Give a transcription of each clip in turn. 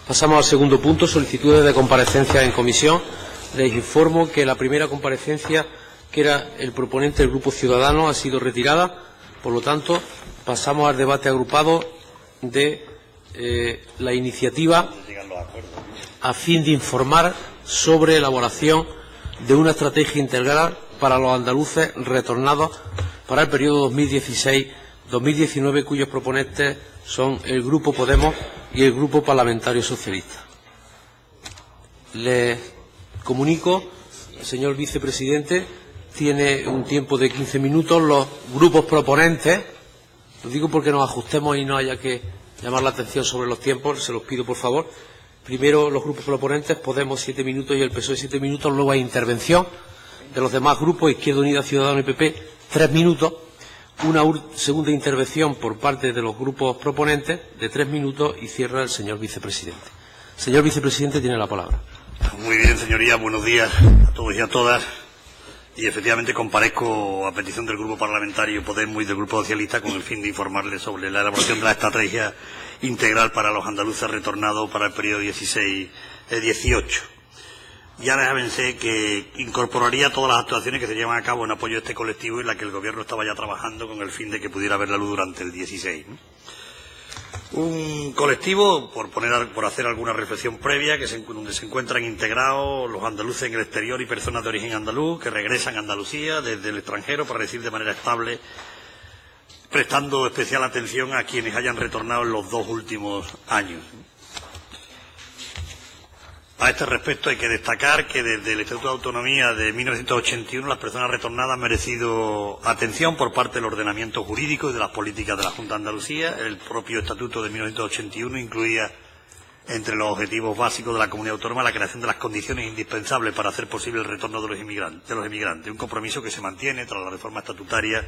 Pasamos al segundo punto, solicitudes de comparecencia en comisión. Les informo que la primera comparecencia, que era el proponente del Grupo Ciudadanos, ha sido retirada. Por lo tanto, pasamos al debate agrupado de la iniciativa a fin de informar sobre elaboración de una estrategia integral para los andaluces retornados para el periodo 2016-2019, cuyos proponentes son el Grupo Podemos y el Grupo Parlamentario Socialista. Les comunico, el señor vicepresidente tiene un tiempo de 15 minutos. Los grupos proponentes, lo digo porque nos ajustemos y no haya que llamar la atención sobre los tiempos, se los pido por favor. Primero los grupos proponentes, Podemos 7 minutos y el PSOE 7 minutos, luego hay intervención de los demás grupos, Izquierda Unida, Ciudadanos y PP, 3 minutos, una segunda intervención por parte de los grupos proponentes de 3 minutos y cierra el señor vicepresidente. Señor vicepresidente, tiene la palabra. Muy bien, señoría, buenos días a todos y a todas. Y efectivamente comparezco a petición del Grupo Parlamentario Podemos y del Grupo Socialista con el fin de informarles sobre la elaboración de la estrategia integral para los andaluces retornados para el periodo 16-18. Ya les avancé que incorporaría todas las actuaciones que se llevan a cabo en apoyo a este colectivo y en la que el Gobierno estaba ya trabajando con el fin de que pudiera ver la luz durante el 16. Un colectivo, por hacer alguna reflexión previa, donde se encuentran integrados los andaluces en el exterior y personas de origen andaluz que regresan a Andalucía desde el extranjero para residir de manera estable, prestando especial atención a quienes hayan retornado en los 2 últimos años. A este respecto hay que destacar que desde el Estatuto de Autonomía de 1981 las personas retornadas han merecido atención por parte del ordenamiento jurídico y de las políticas de la Junta de Andalucía. El propio Estatuto de 1981 incluía entre los objetivos básicos de la comunidad autónoma la creación de las condiciones indispensables para hacer posible el retorno de los emigrantes, un compromiso que se mantiene tras la reforma estatutaria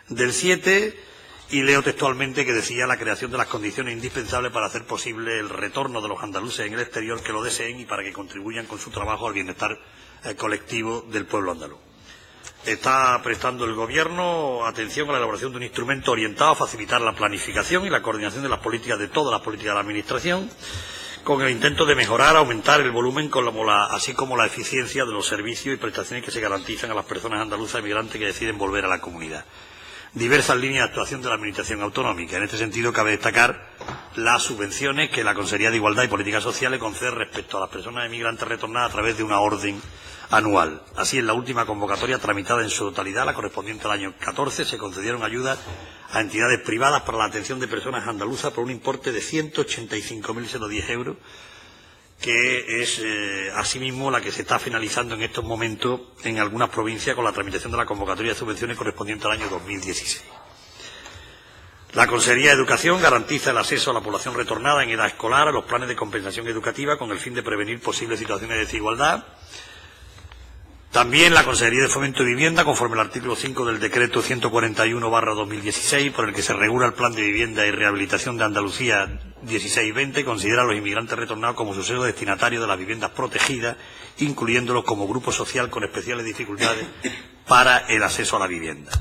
del 7. Y leo textualmente que decía la creación de las condiciones indispensables para hacer posible el retorno de los andaluces en el exterior que lo deseen y para que contribuyan con su trabajo al bienestar colectivo del pueblo andaluz. Está prestando el Gobierno atención a la elaboración de un instrumento orientado a facilitar la planificación y la coordinación de las políticas de todas las políticas de la Administración, con el intento de mejorar, aumentar el volumen, así como la eficiencia de los servicios y prestaciones que se garantizan a las personas andaluzas emigrantes que deciden volver a la comunidad. Diversas líneas de actuación de la Administración autonómica. En este sentido, cabe destacar las subvenciones que la Consejería de Igualdad y Políticas Sociales concede respecto a las personas emigrantes retornadas a través de una orden anual. Así, en la última convocatoria tramitada en su totalidad, la correspondiente al año 14, se concedieron ayudas a entidades privadas para la atención de personas andaluzas por un importe de 185.010 euros, que es asimismo la que se está finalizando en estos momentos en algunas provincias con la tramitación de la convocatoria de subvenciones correspondiente al año 2016. La Consejería de Educación garantiza el acceso a la población retornada en edad escolar a los planes de compensación educativa con el fin de prevenir posibles situaciones de desigualdad. También la Consejería de Fomento y Vivienda, conforme al artículo 5 del Decreto 141/2016, por el que se regula el Plan de Vivienda y Rehabilitación de Andalucía 16-20, considera a los inmigrantes retornados como sucesos destinatarios de las viviendas protegidas, incluyéndolos como grupo social con especiales dificultades para el acceso a la vivienda.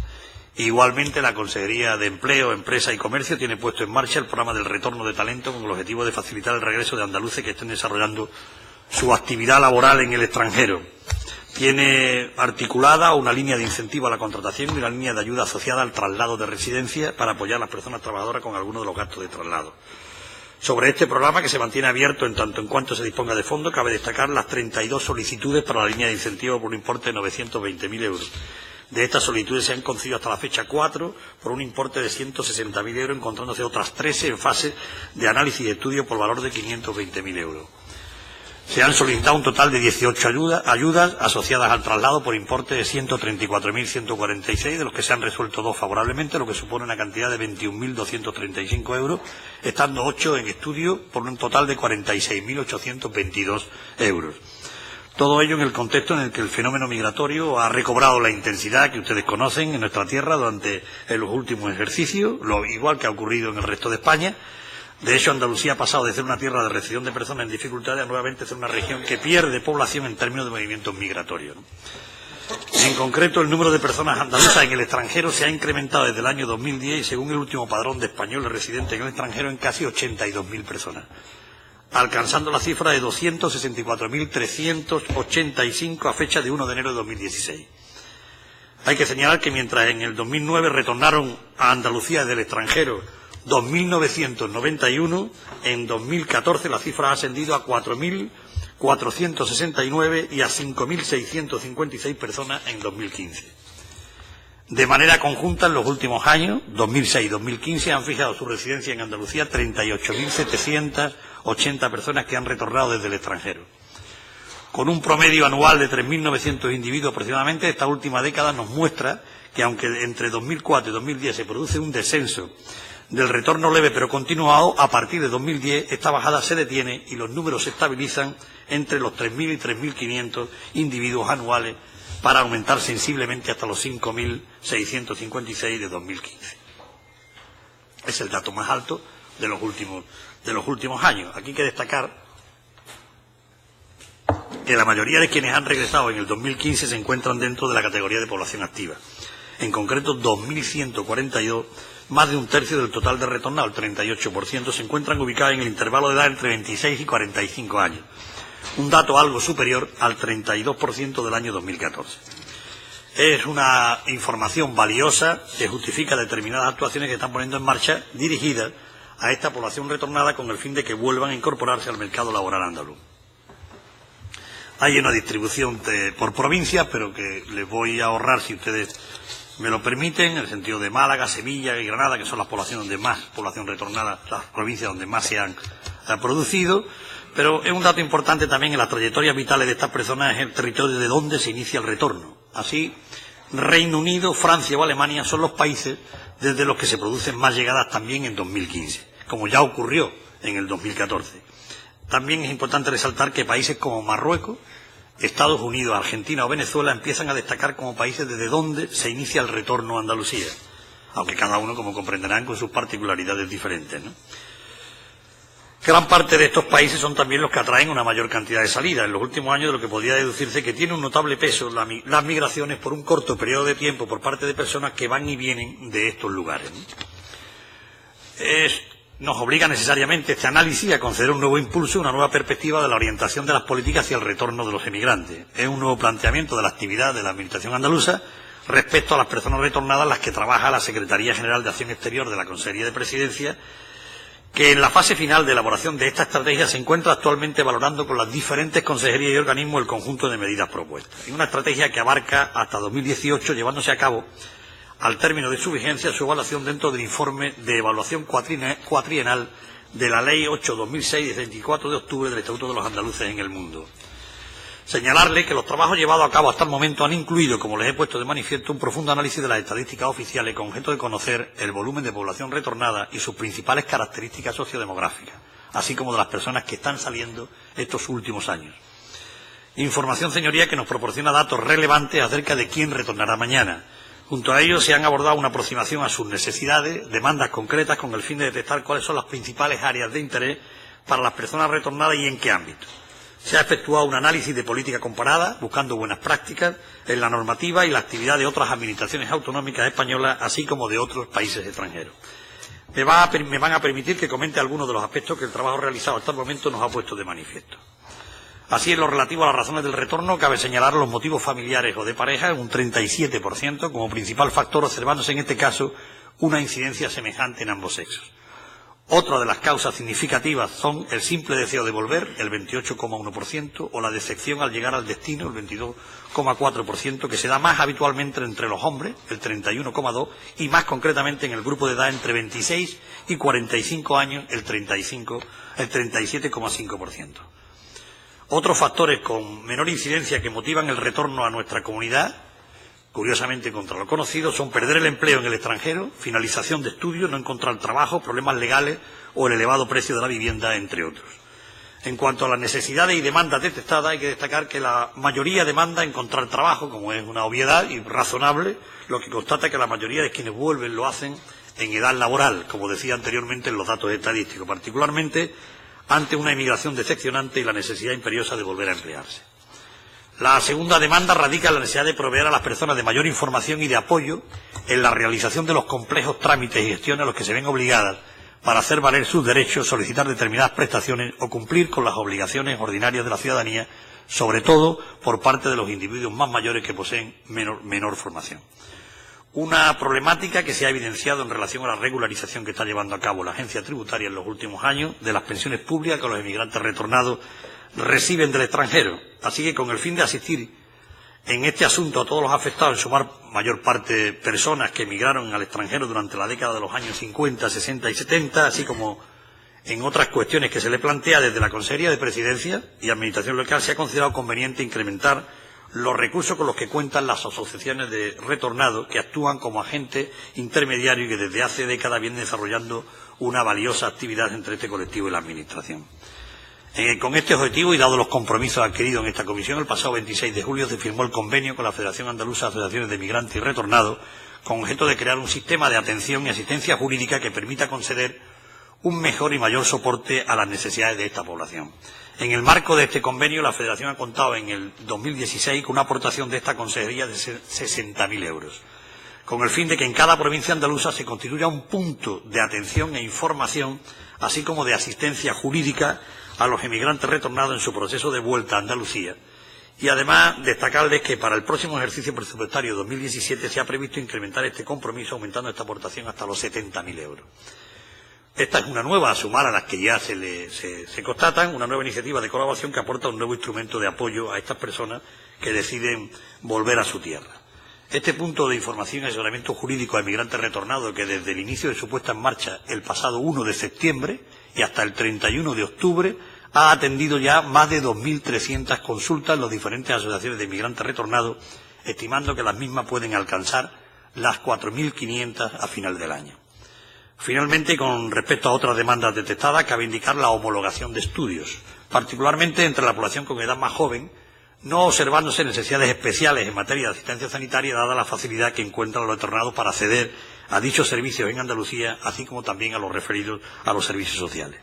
Igualmente, la Consejería de Empleo, Empresa y Comercio tiene puesto en marcha el programa del retorno de talento con el objetivo de facilitar el regreso de andaluces que estén desarrollando su actividad laboral en el extranjero. Tiene articulada una línea de incentivo a la contratación y una línea de ayuda asociada al traslado de residencia para apoyar a las personas trabajadoras con algunos de los gastos de traslado. Sobre este programa, que se mantiene abierto en tanto en cuanto se disponga de fondos, cabe destacar las 32 solicitudes para la línea de incentivo por un importe de 920.000 euros. De estas solicitudes se han concedido hasta la fecha 4 por un importe de 160.000 euros, encontrándose otras 13 en fase de análisis y estudio por valor de 520.000 euros. Se han solicitado un total de 18 ayudas asociadas al traslado por importe de 134.146, de los que se han resuelto 2 favorablemente, lo que supone una cantidad de 21.235 euros, estando 8 en estudio por un total de 46.822 euros. Todo ello en el contexto en el que el fenómeno migratorio ha recobrado la intensidad que ustedes conocen en nuestra tierra durante los últimos ejercicios, igual que ha ocurrido en el resto de España. De hecho, Andalucía ha pasado de ser una tierra de recepción de personas en dificultades a nuevamente ser una región que pierde población en términos de movimientos migratorios. En concreto, el número de personas andaluzas en el extranjero se ha incrementado desde el año 2010 y según el último padrón de españoles residentes en el extranjero en casi 82.000 personas. alcanzando la cifra de 264.385 a fecha de 1 de enero de 2016. Hay que señalar que mientras en el 2009 retornaron a Andalucía del extranjero 2.991, en 2014 la cifra ha ascendido a 4.469 y a 5.656 personas en 2015. De manera conjunta, en los últimos años, 2006 y 2015, han fijado su residencia en Andalucía 38.780 personas que han retornado desde el extranjero. Con un promedio anual de 3.900 individuos aproximadamente, esta última década nos muestra que aunque entre 2004 y 2010 se produce un descenso del retorno leve pero continuado, a partir de 2010 esta bajada se detiene y los números se estabilizan entre los 3.000 y 3.500 individuos anuales para aumentar sensiblemente hasta los 5.656 de 2015. Es el dato más alto de los últimos años. Aquí hay que destacar que la mayoría de quienes han regresado en el 2015 se encuentran dentro de la categoría de población activa. En concreto, 2.142, más de un tercio del total de retornado, el 38%, se encuentran ubicados en el intervalo de edad entre 26 y 45 años. Un dato algo superior al 32% del año 2014. Es una información valiosa que justifica determinadas actuaciones que están poniendo en marcha dirigidas a esta población retornada con el fin de que vuelvan a incorporarse al mercado laboral andaluz. Hay una distribución por provincia, pero que les voy a ahorrar, si ustedes me lo permiten, en el sentido de Málaga, Sevilla y Granada, que son las poblaciones donde más población retornada, las provincias donde más se han producido. Pero es un dato importante también en las trayectorias vitales de estas personas, es el territorio de donde se inicia el retorno. Así, Reino Unido, Francia o Alemania son los países desde los que se producen más llegadas también en 2015, como ya ocurrió en el 2014. También es importante resaltar que países como Marruecos, Estados Unidos, Argentina o Venezuela empiezan a destacar como países desde donde se inicia el retorno a Andalucía, aunque cada uno, como comprenderán, con sus particularidades diferentes, ¿no? Gran parte de estos países son también los que atraen una mayor cantidad de salidas. En los últimos años, de lo que podría deducirse que tiene un notable peso las migraciones por un corto periodo de tiempo por parte de personas que van y vienen de estos lugares, ¿no? Nos obliga necesariamente este análisis a conceder un nuevo impulso, una nueva perspectiva de la orientación de las políticas hacia el retorno de los emigrantes. Es un nuevo planteamiento de la actividad de la Administración andaluza respecto a las personas retornadas, las que trabaja la Secretaría General de Acción Exterior de la Consejería de Presidencia, que en la fase final de elaboración de esta estrategia se encuentra actualmente valorando con las diferentes consejerías y organismos el conjunto de medidas propuestas. Es una estrategia que abarca hasta 2018, llevándose a cabo, al término de su vigencia, su evaluación dentro del informe de evaluación cuatrienal de la Ley 8/2006 de 24 de octubre del Estatuto de los Andaluces en el Mundo. Señalarle que los trabajos llevados a cabo hasta el momento han incluido, como les he puesto de manifiesto, un profundo análisis de las estadísticas oficiales con objeto de conocer el volumen de población retornada y sus principales características sociodemográficas, así como de las personas que están saliendo estos últimos años. Información, señoría, que nos proporciona datos relevantes acerca de quién retornará mañana. Junto a ello se han abordado una aproximación a sus necesidades, demandas concretas, con el fin de detectar cuáles son las principales áreas de interés para las personas retornadas y en qué ámbito. Se ha efectuado un análisis de política comparada, buscando buenas prácticas en la normativa y la actividad de otras administraciones autonómicas españolas, así como de otros países extranjeros. Me van a permitir que comente algunos de los aspectos que el trabajo realizado hasta el momento nos ha puesto de manifiesto. Así, en lo relativo a las razones del retorno, cabe señalar los motivos familiares o de pareja, en un 37%, como principal factor, observándose en este caso una incidencia semejante en ambos sexos. Otra de las causas significativas son el simple deseo de volver, el 28,1%, o la decepción al llegar al destino, el 22,4%, que se da más habitualmente entre los hombres, el 31,2%, y más concretamente en el grupo de edad entre 26 y 45 años, el 37,5%. Otros factores con menor incidencia que motivan el retorno a nuestra comunidad, curiosamente contra lo conocido, son perder el empleo en el extranjero, finalización de estudios, no encontrar trabajo, problemas legales o el elevado precio de la vivienda, entre otros. En cuanto a las necesidades y demandas detectadas, hay que destacar que la mayoría demanda encontrar trabajo, como es una obviedad y razonable, lo que constata que la mayoría de quienes vuelven lo hacen en edad laboral, como decía anteriormente en los datos estadísticos, particularmente ante una emigración decepcionante y la necesidad imperiosa de volver a emplearse. La segunda demanda radica en la necesidad de proveer a las personas de mayor información y de apoyo en la realización de los complejos trámites y gestiones a los que se ven obligadas para hacer valer sus derechos, solicitar determinadas prestaciones o cumplir con las obligaciones ordinarias de la ciudadanía, sobre todo por parte de los individuos más mayores que poseen menor formación. Una problemática que se ha evidenciado en relación a la regularización que está llevando a cabo la agencia tributaria en los últimos años de las pensiones públicas que los emigrantes retornados reciben del extranjero. Así que, con el fin de asistir en este asunto a todos los afectados, en su mayor parte personas que emigraron al extranjero durante la década de los años 50, 60 y 70, así como en otras cuestiones que se le plantea desde la Consejería de Presidencia y Administración Local, se ha considerado conveniente incrementar los recursos con los que cuentan las asociaciones de retornados que actúan como agentes intermediarios y que desde hace décadas vienen desarrollando una valiosa actividad entre este colectivo y la Administración. Con este objetivo y dado los compromisos adquiridos en esta comisión, el pasado 26 de julio se firmó el convenio con la Federación Andaluza de Asociaciones de Migrantes y Retornados con objeto de crear un sistema de atención y asistencia jurídica que permita conceder un mejor y mayor soporte a las necesidades de esta población. En el marco de este convenio, la Federación ha contado en el 2016 con una aportación de esta consejería de 60.000 euros, con el fin de que en cada provincia andaluza se constituya un punto de atención e información, así como de asistencia jurídica a los emigrantes retornados en su proceso de vuelta a Andalucía. Y además destacarles que para el próximo ejercicio presupuestario 2017 se ha previsto incrementar este compromiso, aumentando esta aportación hasta los 70.000 euros. Esta es una nueva, a sumar a las que ya se constatan, una nueva iniciativa de colaboración que aporta un nuevo instrumento de apoyo a estas personas que deciden volver a su tierra. Este punto de información y asesoramiento jurídico a emigrantes retornados, que desde el inicio de su puesta en marcha el pasado 1 de septiembre y hasta el 31 de octubre, ha atendido ya más de 2.300 consultas en las diferentes asociaciones de emigrantes retornados, estimando que las mismas pueden alcanzar las 4.500 a final del año. Finalmente, con respecto a otras demandas detectadas, cabe indicar la homologación de estudios, particularmente entre la población con edad más joven, no observándose necesidades especiales en materia de asistencia sanitaria, dada la facilidad que encuentran los retornados para acceder a dichos servicios en Andalucía, así como también a los referidos a los servicios sociales.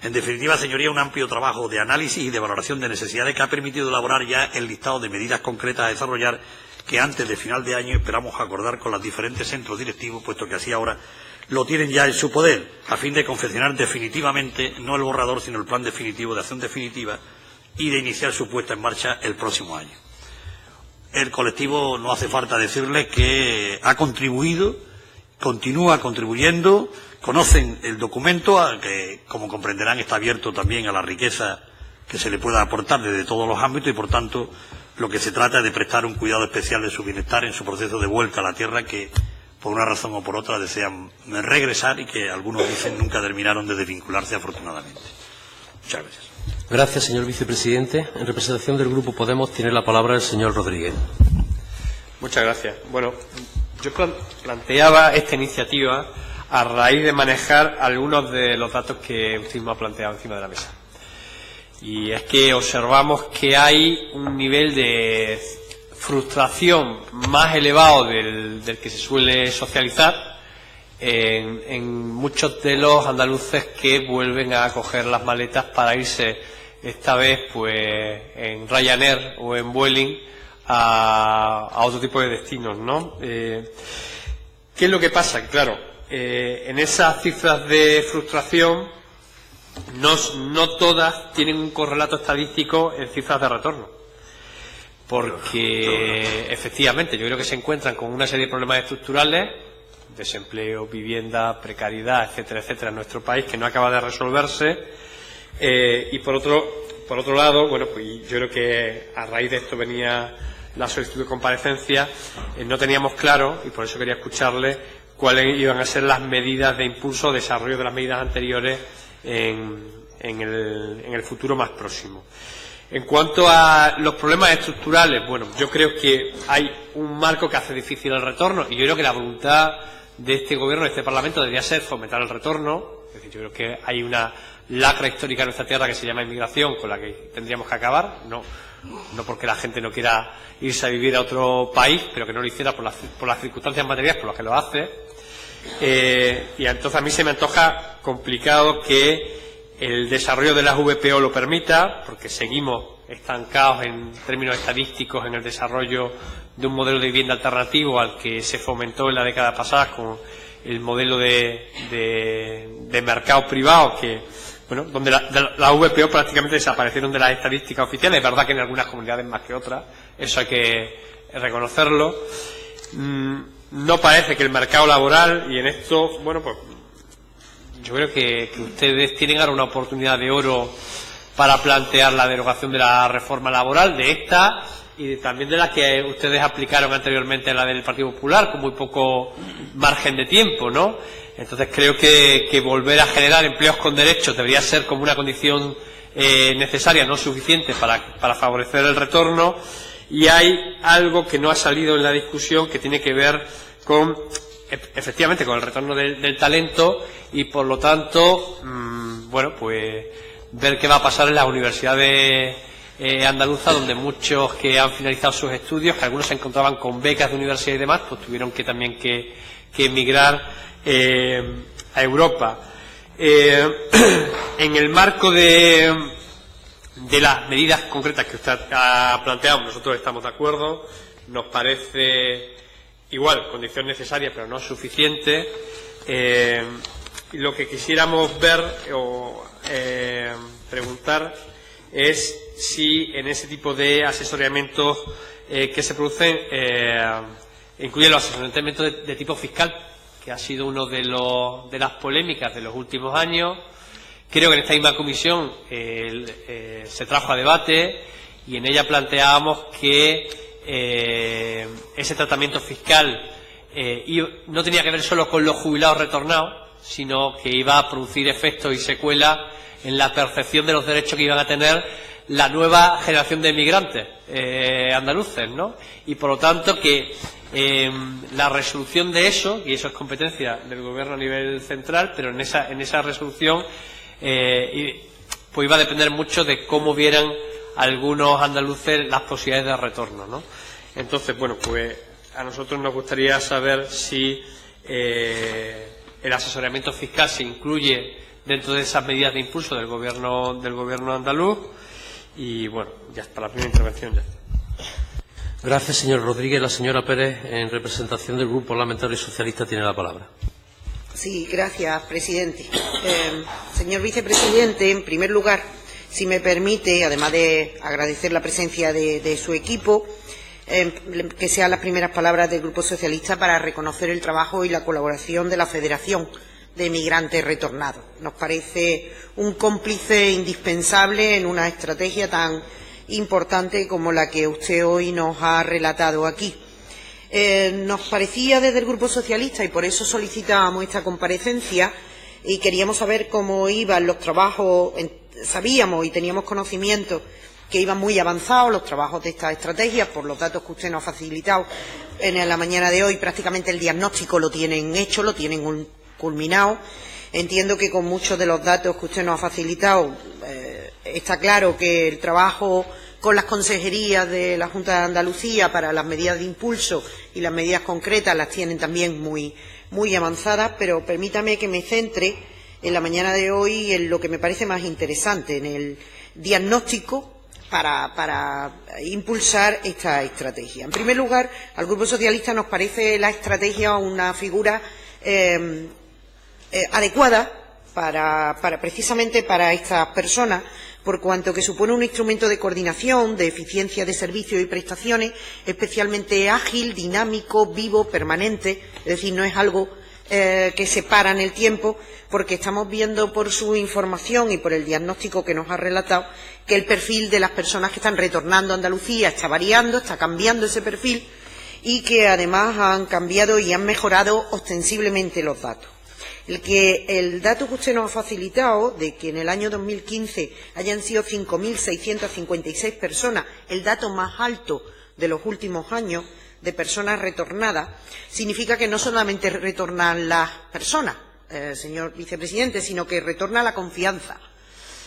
En definitiva, señoría, un amplio trabajo de análisis y de valoración de necesidades que ha permitido elaborar ya el listado de medidas concretas a desarrollar, que antes de final de año esperamos acordar con los diferentes centros directivos, puesto que así ahora lo tienen ya en su poder, a fin de confeccionar definitivamente, no el borrador, sino el plan definitivo de acción definitiva y de iniciar su puesta en marcha el próximo año. El colectivo, no hace falta decirles que ha contribuido, continúa contribuyendo, conocen el documento, que como comprenderán está abierto también a la riqueza que se le pueda aportar desde todos los ámbitos y por tanto lo que se trata es de prestar un cuidado especial de su bienestar en su proceso de vuelta a la tierra que por una razón o por otra desean regresar y que algunos dicen nunca terminaron de desvincularse afortunadamente. Muchas gracias. Gracias, señor vicepresidente. En representación del Grupo Podemos tiene la palabra el señor Rodríguez. Muchas gracias. Bueno, yo planteaba esta iniciativa a raíz de manejar algunos de los datos que usted mismo ha planteado encima de la mesa. Y es que observamos que hay un nivel de frustración más elevado del que se suele socializar en muchos de los andaluces que vuelven a coger las maletas para irse esta vez pues en Ryanair o en Vueling a otro tipo de destinos, ¿no? ¿Qué es lo que pasa? Claro, en esas cifras de frustración no todas tienen un correlato estadístico en cifras de retorno. Porque efectivamente yo creo que se encuentran con una serie de problemas estructurales, desempleo, vivienda, precariedad, etcétera, etcétera, en nuestro país, que no acaba de resolverse. Y por otro lado, bueno, pues yo creo que a raíz de esto venía la solicitud de comparecencia. No teníamos claro, y por eso quería escucharle, cuáles iban a ser las medidas de impulso o desarrollo de las medidas anteriores en el futuro más próximo. En cuanto a los problemas estructurales, bueno, yo creo que hay un marco que hace difícil el retorno y yo creo que la voluntad de este Gobierno, de este Parlamento, debería ser fomentar el retorno. Es decir, yo creo que hay una lacra histórica en nuestra tierra que se llama inmigración, con la que tendríamos que acabar, no porque la gente no quiera irse a vivir a otro país, pero que no lo hiciera por las circunstancias materiales por las que lo hace. Y entonces a mí se me antoja complicado que el desarrollo de las VPO lo permita, porque seguimos estancados en términos estadísticos en el desarrollo de un modelo de vivienda alternativo al que se fomentó en la década pasada con el modelo de mercado privado que, bueno, donde la VPO prácticamente desaparecieron de las estadísticas oficiales. Es verdad que en algunas comunidades más que otras, eso hay que reconocerlo. No parece que el mercado laboral, y en esto, bueno, pues yo creo que ustedes tienen ahora una oportunidad de oro para plantear la derogación de la reforma laboral, de esta y también de la que ustedes aplicaron anteriormente, la del Partido Popular, con muy poco margen de tiempo, ¿no? Entonces creo que volver a generar empleos con derechos debería ser como una condición necesaria, no suficiente para favorecer el retorno. Y hay algo que no ha salido en la discusión que tiene que ver con, efectivamente, con el retorno del talento y, por lo tanto, bueno, pues ver qué va a pasar en las universidades andaluzas, donde muchos que han finalizado sus estudios, que algunos se encontraban con becas de universidad y demás, pues tuvieron que también que emigrar a Europa. En el marco de las medidas concretas que usted ha planteado, nosotros estamos de acuerdo, nos parece igual, condición necesaria, pero no suficiente. Lo que quisiéramos ver o preguntar es si en ese tipo de asesoramientos que se producen incluye los asesoramientos de tipo fiscal, que ha sido uno de las polémicas de los últimos años. Creo que en esta misma comisión se trajo a debate y en ella planteábamos que ese tratamiento fiscal no tenía que ver solo con los jubilados retornados, sino que iba a producir efectos y secuelas en la percepción de los derechos que iban a tener la nueva generación de emigrantes andaluces, ¿no? Y por lo tanto que la resolución de eso, y eso es competencia del Gobierno a nivel central, pero en esa resolución pues iba a depender mucho de cómo vieran algunos andaluces las posibilidades de retorno, ¿no? Entonces, bueno, pues a nosotros nos gustaría saber si el asesoramiento fiscal se incluye dentro de esas medidas de impulso del gobierno andaluz. Y bueno, ya para la primera intervención ya está. Gracias, señor Rodríguez. La señora Pérez, en representación del Grupo Parlamentario Socialista, tiene la palabra. Sí, gracias, presidente. Señor vicepresidente, en primer lugar, si me permite, además de agradecer la presencia de su equipo, que sean las primeras palabras del Grupo Socialista para reconocer el trabajo y la colaboración de la Federación de Emigrantes Retornados. Nos parece un cómplice indispensable en una estrategia tan importante como la que usted hoy nos ha relatado aquí. Nos parecía desde el Grupo Socialista, y por eso solicitábamos esta comparecencia, y queríamos saber cómo iban los trabajos. Sabíamos y teníamos conocimiento que iban muy avanzados los trabajos de estas estrategias, por los datos que usted nos ha facilitado en la mañana de hoy. Prácticamente el diagnóstico lo tienen hecho, lo tienen culminado. Entiendo que con muchos de los datos que usted nos ha facilitado está claro que el trabajo con las consejerías de la Junta de Andalucía para las medidas de impulso y las medidas concretas las tienen también muy avanzadas, pero permítame que me centre en la mañana de hoy en lo que me parece más interesante, en el diagnóstico para impulsar esta estrategia. En primer lugar, al Grupo Socialista nos parece la estrategia una figura adecuada precisamente para estas personas, por cuanto que supone un instrumento de coordinación, de eficiencia de servicios y prestaciones, especialmente ágil, dinámico, vivo, permanente. Es decir, no es algo que se para en el tiempo, porque estamos viendo por su información y por el diagnóstico que nos ha relatado que el perfil de las personas que están retornando a Andalucía está variando, está cambiando ese perfil, y que además han cambiado y han mejorado ostensiblemente los datos. El dato que usted nos ha facilitado de que en el año 2015 hayan sido 5.656 personas, el dato más alto de los últimos años de personas retornadas, significa que no solamente retornan las personas, señor vicepresidente, sino que retorna la confianza.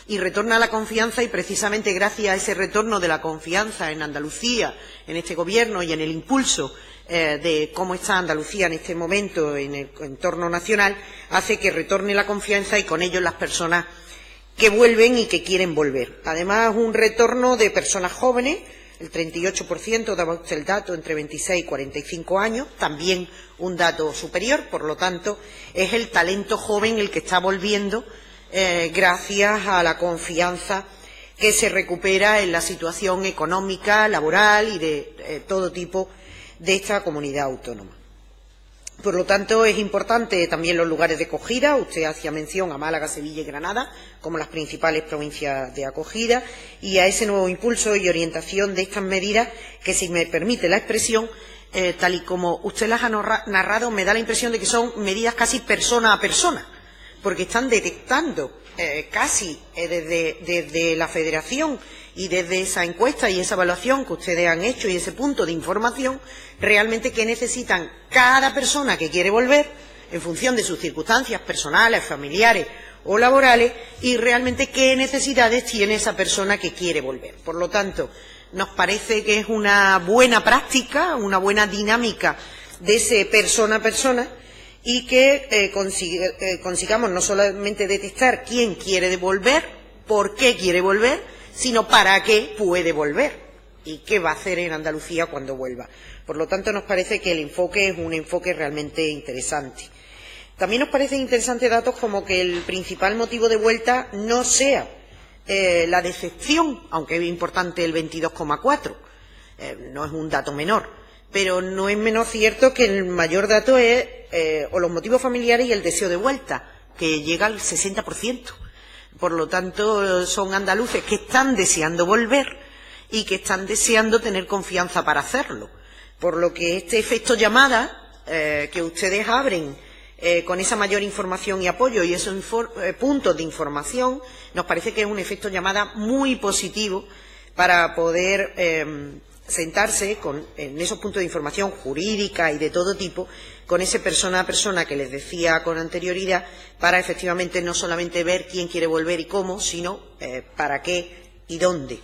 Y retorna la confianza, y precisamente gracias a ese retorno de la confianza en Andalucía, en este Gobierno y en el impulso de cómo está Andalucía en este momento en el entorno nacional, hace que retorne la confianza y con ello las personas que vuelven y que quieren volver. Además, un retorno de personas jóvenes, El 38% daba usted el dato entre 26 y 45 años, también un dato superior, por lo tanto, es el talento joven el que está volviendo gracias a la confianza que se recupera en la situación económica, laboral y de todo tipo de esta comunidad autónoma. Por lo tanto, es importante también los lugares de acogida. Usted hacía mención a Málaga, Sevilla y Granada como las principales provincias de acogida y a ese nuevo impulso y orientación de estas medidas que, si me permite la expresión, tal y como usted las ha narrado, me da la impresión de que son medidas casi persona a persona, porque están detectando casi desde la Federación y desde esa encuesta y esa evaluación que ustedes han hecho y ese punto de información, realmente qué necesitan cada persona que quiere volver en función de sus circunstancias personales, familiares o laborales y realmente qué necesidades tiene esa persona que quiere volver. Por lo tanto, nos parece que es una buena práctica, una buena dinámica de ese persona a persona y que consigamos no solamente detectar quién quiere volver, por qué quiere volver, sino para qué puede volver y qué va a hacer en Andalucía cuando vuelva. Por lo tanto, nos parece que el enfoque es un enfoque realmente interesante. También nos parecen interesantes datos como que el principal motivo de vuelta no sea la decepción, aunque es importante el 22,4, no es un dato menor, pero no es menos cierto que el mayor dato es o los motivos familiares y el deseo de vuelta, que llega al 60%. Por lo tanto, son andaluces que están deseando volver y que están deseando tener confianza para hacerlo. Por lo que este efecto llamada que ustedes abren con esa mayor información y apoyo y esos puntos de información, nos parece que es un efecto llamada muy positivo para poder sentarse en esos puntos de información jurídica y de todo tipo, con ese persona a persona que les decía con anterioridad, para efectivamente no solamente ver quién quiere volver y cómo, sino para qué y dónde.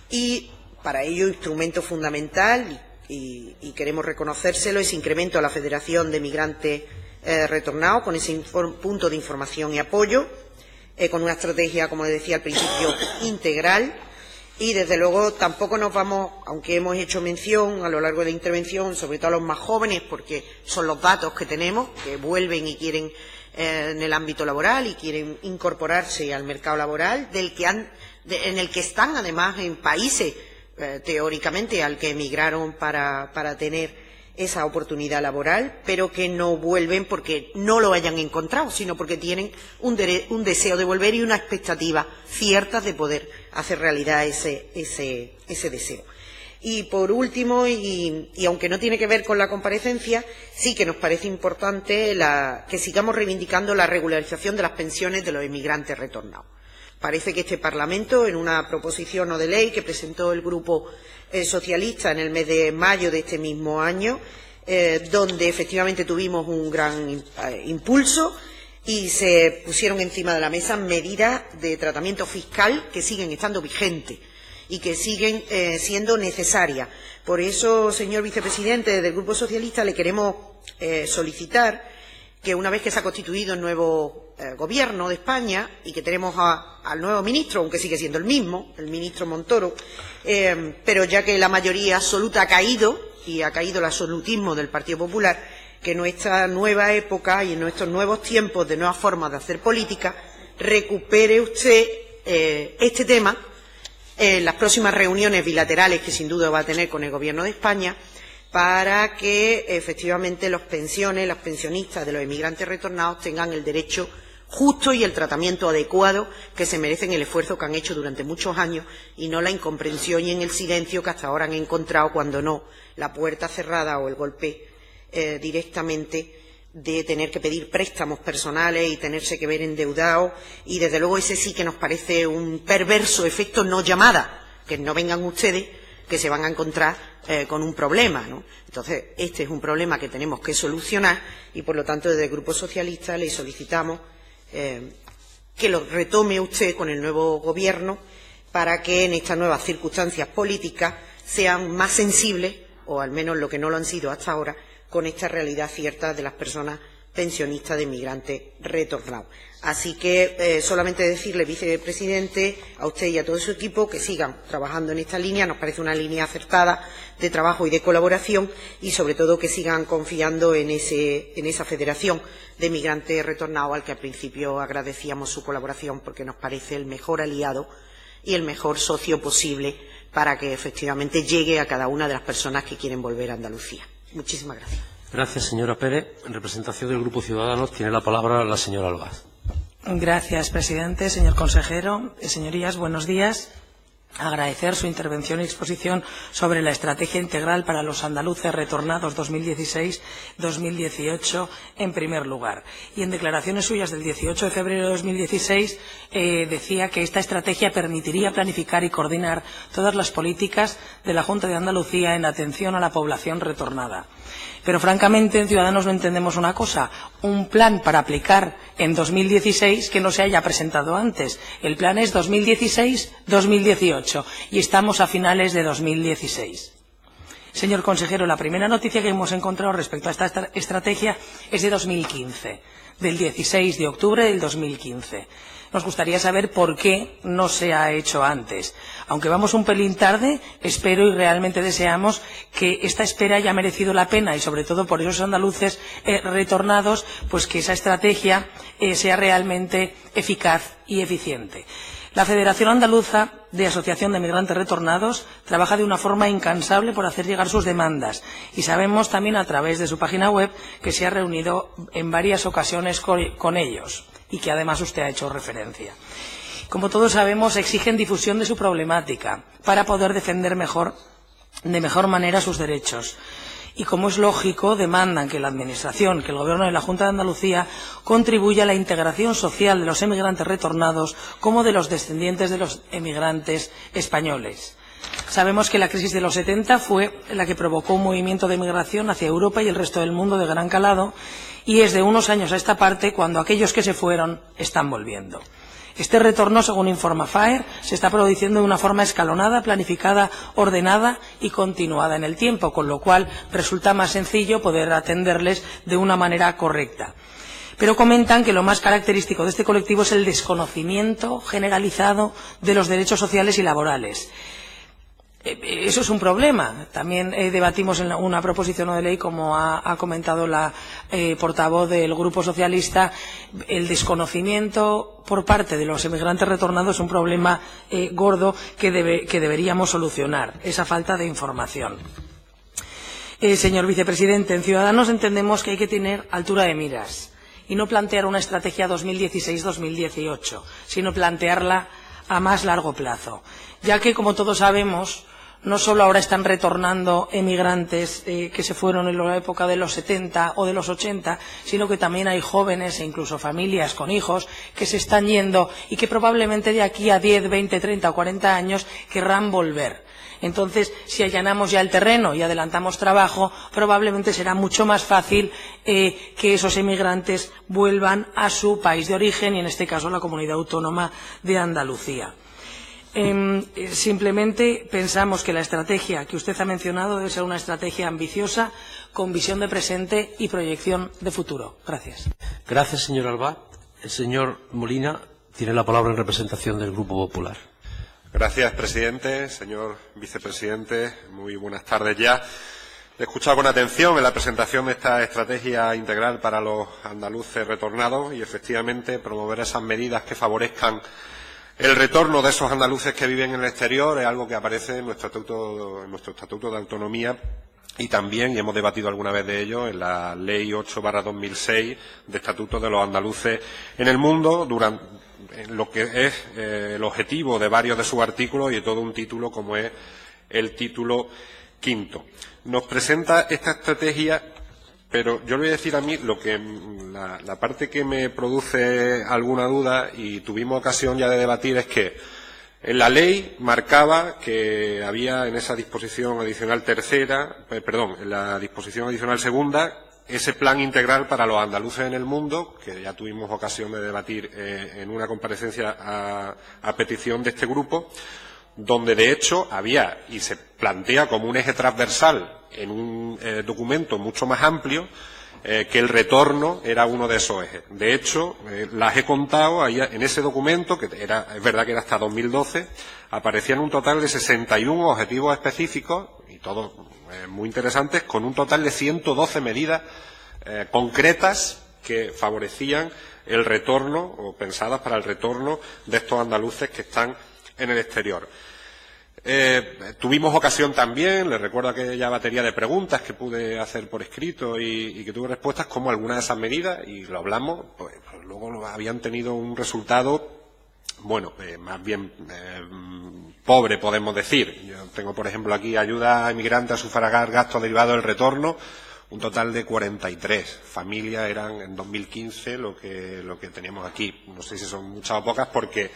Y para ello, instrumento fundamental, y queremos reconocérselo, ese incremento a la Federación de Migrantes Retornados, con ese punto de información y apoyo, con una estrategia, como decía al principio, integral. Y, desde luego, tampoco nos vamos, aunque hemos hecho mención a lo largo de la intervención, sobre todo a los más jóvenes, porque son los datos que tenemos, que vuelven y quieren en el ámbito laboral y quieren incorporarse al mercado laboral, en el que están, además, en países, teóricamente, al que emigraron para tener esa oportunidad laboral, pero que no vuelven porque no lo hayan encontrado, sino porque tienen un deseo de volver y una expectativa cierta de poder hacer realidad ese deseo. Y, por último, y aunque no tiene que ver con la comparecencia, sí que nos parece importante que sigamos reivindicando la regularización de las pensiones de los inmigrantes retornados. Parece que este Parlamento, en una proposición no de ley que presentó el Grupo Socialista en el mes de mayo de este mismo año, donde efectivamente tuvimos un gran impulso y se pusieron encima de la mesa medidas de tratamiento fiscal que siguen estando vigentes y que siguen siendo necesarias. Por eso, señor vicepresidente del Grupo Socialista, le queremos solicitar que, una vez que se ha constituido el nuevo Gobierno de España y que tenemos al nuevo ministro, aunque sigue siendo el mismo, el ministro Montoro, pero ya que la mayoría absoluta ha caído y ha caído el absolutismo del Partido Popular, que en nuestra nueva época y en nuestros nuevos tiempos de nuevas formas de hacer política, recupere usted este tema en las próximas reuniones bilaterales que sin duda va a tener con el Gobierno de España, para que efectivamente las pensionistas de los inmigrantes retornados tengan el derecho justo y el tratamiento adecuado que se merecen, el esfuerzo que han hecho durante muchos años y no la incomprensión y en el silencio que hasta ahora han encontrado, cuando no la puerta cerrada o el golpe directamente de tener que pedir préstamos personales y tenerse que ver endeudados. Y, desde luego, ese sí que nos parece un perverso efecto no llamada, que no vengan ustedes, que se van a encontrar con un problema, ¿no? Entonces, este es un problema que tenemos que solucionar y, por lo tanto, desde el Grupo Socialista le solicitamos que lo retome usted con el nuevo Gobierno para que en estas nuevas circunstancias políticas sean más sensibles, o al menos lo que no lo han sido hasta ahora, con esta realidad cierta de las personas pensionistas de inmigrantes retornados. Así que solamente decirle, vicepresidente, a usted y a todo su equipo que sigan trabajando en esta línea. Nos parece una línea acertada de trabajo y de colaboración y, sobre todo, que sigan confiando en esa Federación de Inmigrantes Retornados, al que al principio agradecíamos su colaboración porque nos parece el mejor aliado y el mejor socio posible para que efectivamente llegue a cada una de las personas que quieren volver a Andalucía. Muchísimas gracias. Gracias, señora Pérez. En representación del Grupo Ciudadanos tiene la palabra la señora Albaz. Gracias, presidente, señor consejero. Señorías, buenos días. Agradecer su intervención y exposición sobre la estrategia integral para los andaluces retornados 2016-2018 en primer lugar. Y en declaraciones suyas del 18 de febrero de 2016 decía que esta estrategia permitiría planificar y coordinar todas las políticas de la Junta de Andalucía en atención a la población retornada. Pero, francamente, en Ciudadanos no entendemos una cosa: un plan para aplicar en 2016 que no se haya presentado antes. El plan es 2016-2018 y estamos a finales de 2016. Señor consejero, la primera noticia que hemos encontrado respecto a esta estrategia es de 2015, del 16 de octubre del 2015. Nos gustaría saber por qué no se ha hecho antes. Aunque vamos un pelín tarde, espero y realmente deseamos que esta espera haya merecido la pena y, sobre todo, por esos andaluces retornados, pues que esa estrategia sea realmente eficaz y eficiente. La Federación Andaluza de Asociación de Migrantes Retornados trabaja de una forma incansable por hacer llegar sus demandas y sabemos también a través de su página web que se ha reunido en varias ocasiones con ellos y que además usted ha hecho referencia. Como todos sabemos, exigen difusión de su problemática para poder defender de mejor manera sus derechos. Y, como es lógico, demandan que la Administración, que el Gobierno de la Junta de Andalucía contribuya a la integración social de los emigrantes retornados como de los descendientes de los emigrantes españoles. Sabemos que la crisis de los 70 fue la que provocó un movimiento de migración hacia Europa y el resto del mundo de gran calado, y es de unos años a esta parte cuando aquellos que se fueron están volviendo. Este retorno, según informa FAER, se está produciendo de una forma escalonada, planificada, ordenada y continuada en el tiempo, con lo cual resulta más sencillo poder atenderles de una manera correcta. Pero comentan que lo más característico de este colectivo es el desconocimiento generalizado de los derechos sociales y laborales. Eso es un problema. También debatimos en una proposición no de ley, como ha comentado la portavoz del Grupo Socialista. El desconocimiento por parte de los emigrantes retornados es un problema gordo que deberíamos solucionar, esa falta de información. Señor vicepresidente, en Ciudadanos entendemos que hay que tener altura de miras y no plantear una estrategia 2016-2018, sino plantearla a más largo plazo, ya que, como todos sabemos, no solo ahora están retornando emigrantes que se fueron en la época de los 70 o de los 80, sino que también hay jóvenes e incluso familias con hijos que se están yendo y que probablemente de aquí a 10, 20, 30 o 40 años querrán volver. Entonces, si allanamos ya el terreno y adelantamos trabajo, probablemente será mucho más fácil que esos emigrantes vuelvan a su país de origen y, en este caso, a la comunidad autónoma de Andalucía. Simplemente pensamos que la estrategia que usted ha mencionado debe ser una estrategia ambiciosa, con visión de presente y proyección de futuro. Gracias. Gracias, señor Albaz. El señor Molina tiene la palabra en representación del Grupo Popular. Gracias, presidente. Señor vicepresidente, muy buenas tardes ya. He escuchado con atención en la presentación de esta estrategia integral para los andaluces retornados y, efectivamente, promover esas medidas que favorezcan el retorno de esos andaluces que viven en el exterior es algo que aparece en nuestro estatuto de autonomía y también, y hemos debatido alguna vez de ello, en la Ley 8/2006 de Estatuto de los Andaluces en el Mundo, en lo que es el objetivo de varios de sus artículos y de todo un título como es el título quinto. Nos presenta esta estrategia, pero yo le voy a decir a mí la parte que me produce alguna duda, y tuvimos ocasión ya de debatir, es que en la ley marcaba que había en esa disposición adicional en la disposición adicional segunda, ese plan integral para los andaluces en el mundo, que ya tuvimos ocasión de debatir en una comparecencia a petición de este grupo, donde de hecho había, y se plantea como un eje transversal en un documento mucho más amplio, que el retorno era uno de esos ejes. De hecho, las he contado ahí en ese documento, que es verdad que era hasta 2012, aparecían un total de 61 objetivos específicos, y todos muy interesantes, con un total de 112 medidas concretas que favorecían el retorno, o pensadas para el retorno de estos andaluces que están en el exterior. Tuvimos ocasión también, les recuerdo aquella batería de preguntas que pude hacer por escrito y que tuve respuestas, como algunas de esas medidas, y lo hablamos, pues luego habían tenido un resultado, bueno, más bien pobre, podemos decir. Yo tengo, por ejemplo, aquí ayuda a inmigrantes a sufragar gastos derivados del retorno, un total de 43 familias eran en 2015 lo que teníamos aquí. No sé si son muchas o pocas, porque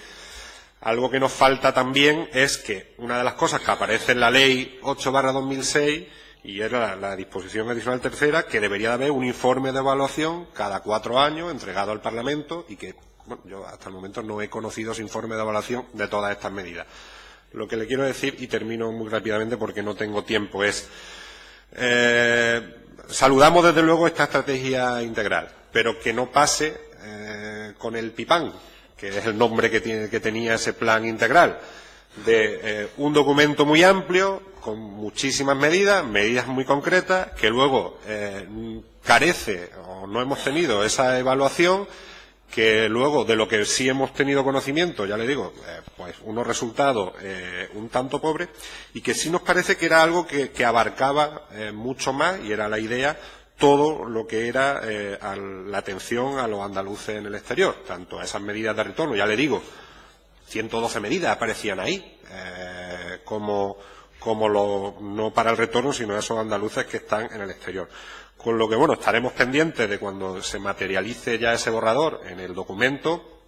algo que nos falta también es que una de las cosas que aparece en la Ley 8/2006, y era la disposición adicional tercera, que debería de haber un informe de evaluación cada 4 años entregado al Parlamento, y que, bueno, yo hasta el momento no he conocido ese informe de evaluación de todas estas medidas. Lo que le quiero decir, y termino muy rápidamente porque no tengo tiempo, es saludamos desde luego esta estrategia integral, pero que no pase con el PIPAN, que es el nombre que tenía ese plan integral, de un documento muy amplio, con muchísimas medidas muy concretas, que luego carece o no hemos tenido esa evaluación, que luego de lo que sí hemos tenido conocimiento, ya le digo, pues unos resultados un tanto pobres, y que sí nos parece que era algo que abarcaba mucho más, y era la idea, todo lo que era la atención a los andaluces en el exterior, tanto a esas medidas de retorno, ya le digo, 112 medidas aparecían ahí, como no para el retorno, sino a esos andaluces que están en el exterior. Con lo que, bueno, estaremos pendientes de cuando se materialice ya ese borrador en el documento,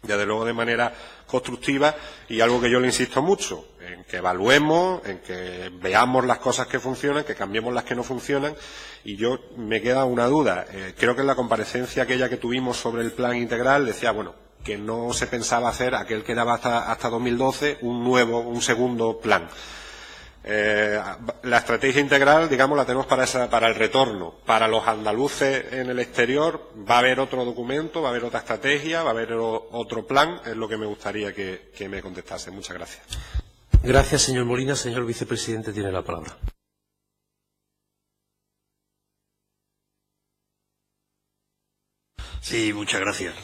desde luego de manera constructiva, y algo que yo le insisto mucho, en que evaluemos, en que veamos las cosas que funcionan, que cambiemos las que no funcionan. Y yo me queda una duda, creo que en la comparecencia aquella que tuvimos sobre el plan integral decía, bueno, que no se pensaba hacer aquel que daba hasta 2012 un segundo plan. La estrategia integral, digamos, la tenemos para el retorno. Para los andaluces en el exterior va a haber otro documento, va a haber otra estrategia, va a haber otro plan. Es lo que me gustaría que me contestase. Muchas gracias. Gracias, señor Molina. Señor vicepresidente, tiene la palabra. Sí, muchas gracias.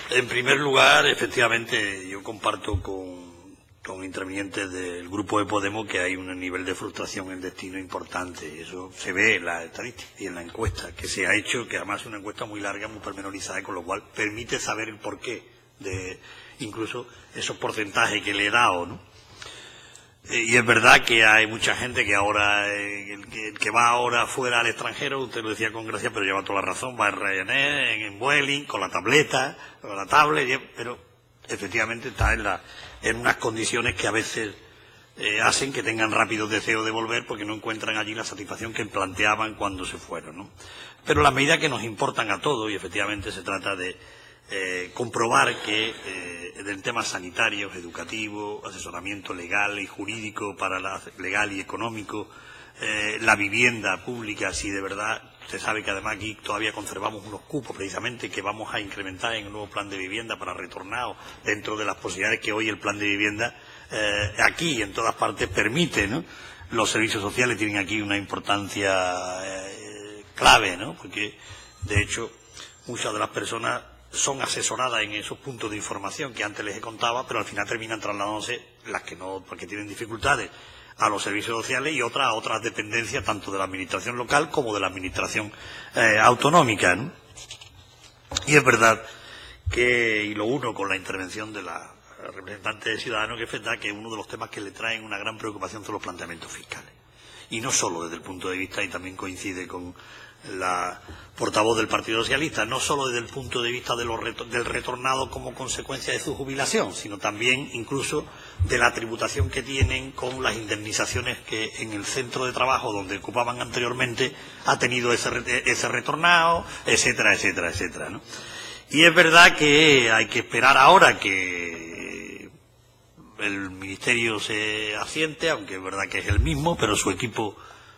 En primer lugar, efectivamente, yo comparto con intervinientes del grupo de Podemos que hay un nivel de frustración en el destino importante. Eso se ve en la estadística y en la encuesta que se ha hecho, que además es una encuesta muy larga, muy pormenorizada, con lo cual permite saber el porqué de incluso esos porcentajes que le he dado, ¿no? Y es verdad que hay mucha gente que ahora, el que va ahora fuera al extranjero, usted lo decía con gracia, pero lleva toda la razón, va en Ryanair, en Vueling, con la tableta, con la tablet, pero efectivamente está en unas condiciones que a veces hacen que tengan rápido deseo de volver, porque no encuentran allí la satisfacción que planteaban cuando se fueron, ¿no? Pero las medidas que nos importan a todos, y efectivamente se trata de comprobar que del tema sanitario, educativo, asesoramiento legal y jurídico legal y económico, la vivienda pública, si de verdad, usted sabe que además aquí todavía conservamos unos cupos precisamente que vamos a incrementar en el nuevo plan de vivienda para retornados, dentro de las posibilidades que hoy el plan de vivienda aquí y en todas partes permite, ¿no? Los servicios sociales tienen aquí una importancia clave, ¿no? Porque de hecho muchas de las personas son asesoradas en esos puntos de información que antes les he contado, pero al final terminan trasladándose, las que no, porque tienen dificultades, a los servicios sociales, y a otras dependencias, tanto de la administración local como de la administración autonómica, ¿no? Y es verdad que, y lo uno con la intervención de la representante de Ciudadanos, que es verdad que uno de los temas que le traen una gran preocupación son los planteamientos fiscales. Y no solo desde el punto de vista, y también coincide con la portavoz del Partido Socialista, no solo desde el punto de vista del retornado como consecuencia de su jubilación, sino también incluso de la tributación que tienen con las indemnizaciones que en el centro de trabajo donde ocupaban anteriormente ha tenido ese retornado, etcétera, etcétera, etcétera, ¿no? Y es verdad que hay que esperar ahora que el Ministerio se asiente, aunque es verdad que es el mismo, pero su equipo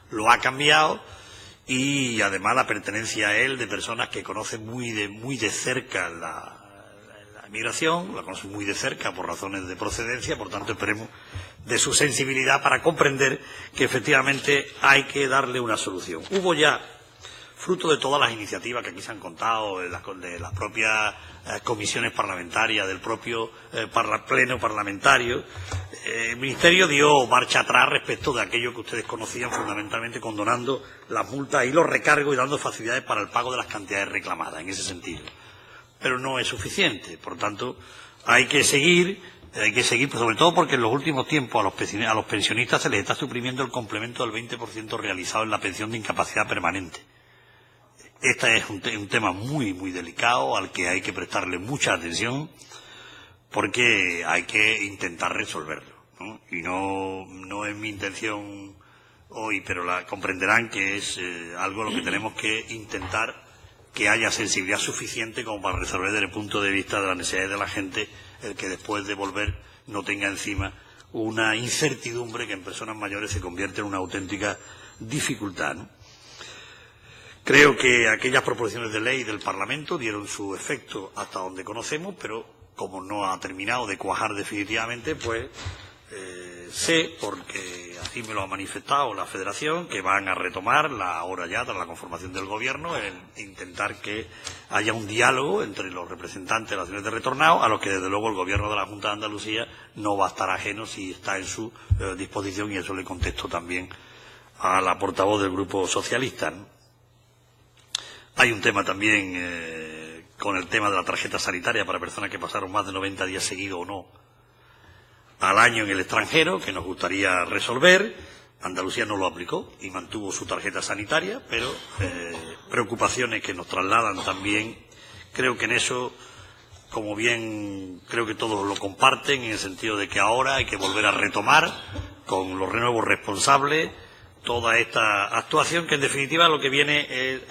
lo ha cambiado. y además la pertenencia a él de personas que conocen muy de cerca la migración, la conocen muy de cerca por razones de procedencia, por tanto esperemos de su sensibilidad para comprender que efectivamente hay que darle una solución. Hubo ya, fruto de todas las iniciativas que aquí se han contado, de las propias comisiones parlamentarias, del propio pleno parlamentario, el Ministerio dio marcha atrás respecto de aquello que ustedes conocían, fundamentalmente condonando las multas y los recargos y dando facilidades para el pago de las cantidades reclamadas, en ese sentido. Pero no es suficiente, por tanto, hay que seguir, sobre todo porque en los últimos tiempos a los pensionistas se les está suprimiendo el complemento del 20% realizado en la pensión de incapacidad permanente. Este es un tema muy delicado al que hay que prestarle mucha atención porque hay que intentar resolverlo, ¿no? Y no es mi intención hoy, pero comprenderán que es algo lo que tenemos que intentar que haya sensibilidad suficiente como para resolver desde el punto de vista de las necesidades de la gente, el que después de volver no tenga encima una incertidumbre que en personas mayores se convierte en una auténtica dificultad, ¿no? Creo que aquellas proposiciones de ley del Parlamento dieron su efecto hasta donde conocemos, pero como no ha terminado de cuajar definitivamente, pues sé, porque así me lo ha manifestado la Federación, que van a retomar ahora ya tras la conformación del Gobierno, el intentar que haya un diálogo entre los representantes de las naciones de retornados, a los que desde luego el Gobierno de la Junta de Andalucía no va a estar ajeno si está en su disposición, y eso le contesto también a la portavoz del Grupo Socialista, ¿no? Hay un tema también con el tema de la tarjeta sanitaria para personas que pasaron más de 90 días seguidos o no al año en el extranjero, que nos gustaría resolver. Andalucía no lo aplicó y mantuvo su tarjeta sanitaria, pero preocupaciones que nos trasladan también. Creo que en eso, como bien creo que todos lo comparten, en el sentido de que ahora hay que volver a retomar con los nuevos responsables toda esta actuación, que en definitiva lo que viene es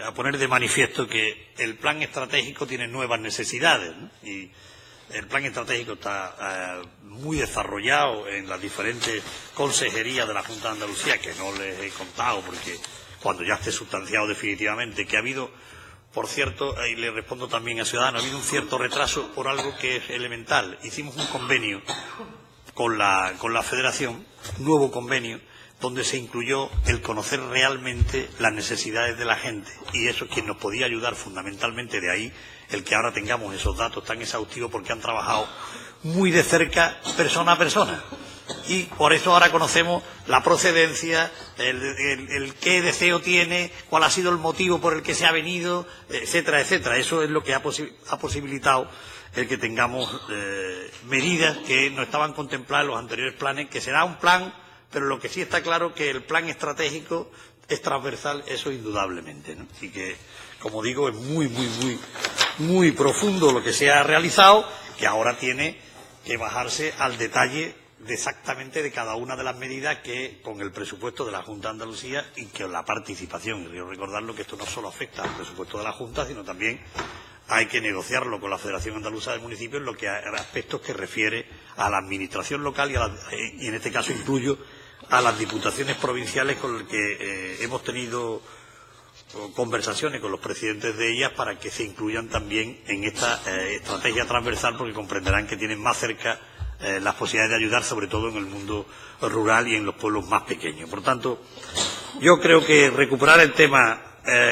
a poner de manifiesto que el plan estratégico tiene nuevas necesidades, ¿no? Y el plan estratégico está muy desarrollado en las diferentes consejerías de la Junta de Andalucía, que no les he contado porque cuando ya esté sustanciado definitivamente, que ha habido, por cierto, y le respondo también a Ciudadanos, ha habido un cierto retraso por algo que es elemental. Hicimos un convenio con la Federación, nuevo convenio, donde se incluyó el conocer realmente las necesidades de la gente, y eso es quien nos podía ayudar fundamentalmente, de ahí el que ahora tengamos esos datos tan exhaustivos, porque han trabajado muy de cerca, persona a persona, y por eso ahora conocemos la procedencia, el qué deseo tiene, cuál ha sido el motivo por el que se ha venido, etcétera, etcétera. Eso es lo que ha posibilitado el que tengamos medidas que no estaban contempladas en los anteriores planes, que será un plan, pero lo que sí está claro que el plan estratégico es transversal, eso indudablemente, ¿no? Y que, como digo, es muy profundo lo que se ha realizado, que ahora tiene que bajarse al detalle de exactamente de cada una de las medidas que con el presupuesto de la Junta de Andalucía y con la participación. Y quiero recordarlo que esto no solo afecta al presupuesto de la Junta, sino también hay que negociarlo con la Federación Andaluza de Municipios en lo que a aspectos que refiere a la administración local y en este caso incluyo a las diputaciones provinciales, con las que hemos tenido conversaciones con los presidentes de ellas para que se incluyan también en esta estrategia transversal, porque comprenderán que tienen más cerca las posibilidades de ayudar, sobre todo en el mundo rural y en los pueblos más pequeños. Por tanto, yo creo que recuperar el tema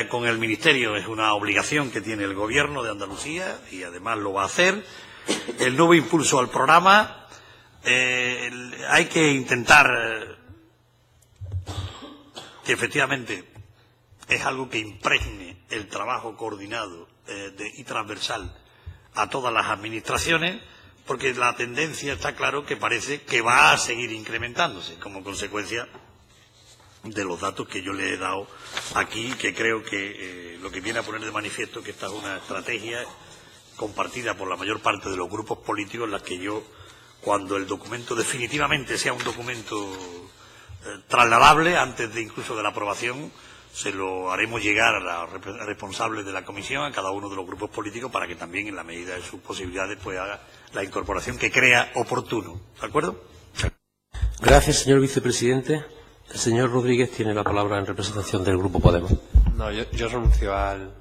con el Ministerio es una obligación que tiene el Gobierno de Andalucía y además lo va a hacer. El nuevo impulso al programa, hay que intentar que efectivamente es algo que impregne el trabajo coordinado y transversal a todas las administraciones, porque la tendencia está claro que parece que va a seguir incrementándose como consecuencia de los datos que yo le he dado aquí, que creo que lo que viene a poner de manifiesto es que esta es una estrategia compartida por la mayor parte de los grupos políticos, en la que yo, cuando el documento definitivamente sea un documento trasladable antes de incluso de la aprobación, se lo haremos llegar a los responsables de la comisión, a cada uno de los grupos políticos, para que también en la medida de sus posibilidades pues haga la incorporación que crea oportuno. ¿De acuerdo? Gracias, señor vicepresidente. El señor Rodríguez tiene la palabra en representación del Grupo Podemos. No, yo renuncio al...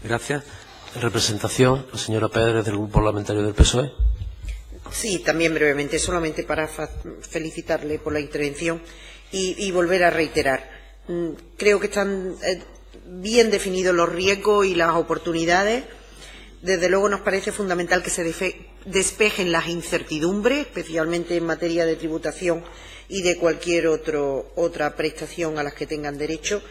Gracias. En representación, la señora Pérez, del Grupo Parlamentario del PSOE. Sí, también brevemente, solamente para felicitarle por la intervención y volver a reiterar. Creo que están bien definidos los riesgos y las oportunidades. Desde luego nos parece fundamental que se despejen las incertidumbres, especialmente en materia de tributación y de cualquier otra prestación a las que tengan derecho.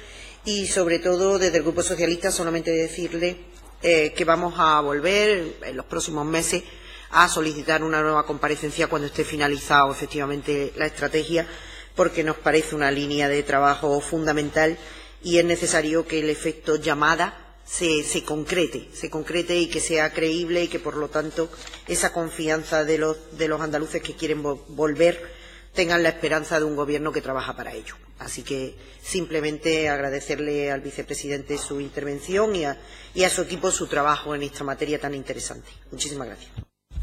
Y, sobre todo, desde el Grupo Socialista, solamente decirle que vamos a volver en los próximos meses a solicitar una nueva comparecencia cuando esté finalizado efectivamente la estrategia, porque nos parece una línea de trabajo fundamental y es necesario que el efecto llamada se concrete y que sea creíble y que, por lo tanto, esa confianza de los andaluces que quieren volver tengan la esperanza de un gobierno que trabaja para ello. Así que simplemente agradecerle al vicepresidente su intervención y a su equipo su trabajo en esta materia tan interesante. Muchísimas gracias.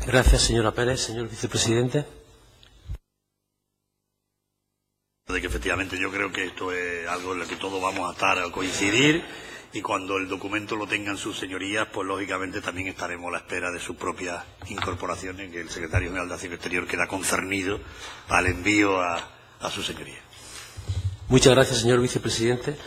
Gracias, señora Pérez. Señor vicepresidente. De que efectivamente yo creo que esto es algo en lo que todos vamos a estar a coincidir, y cuando el documento lo tengan sus señorías, pues lógicamente también estaremos a la espera de sus propias incorporaciones, que el secretario general de Acción Exterior queda concernido al envío a sus señorías. Muchas gracias, señor vicepresidente.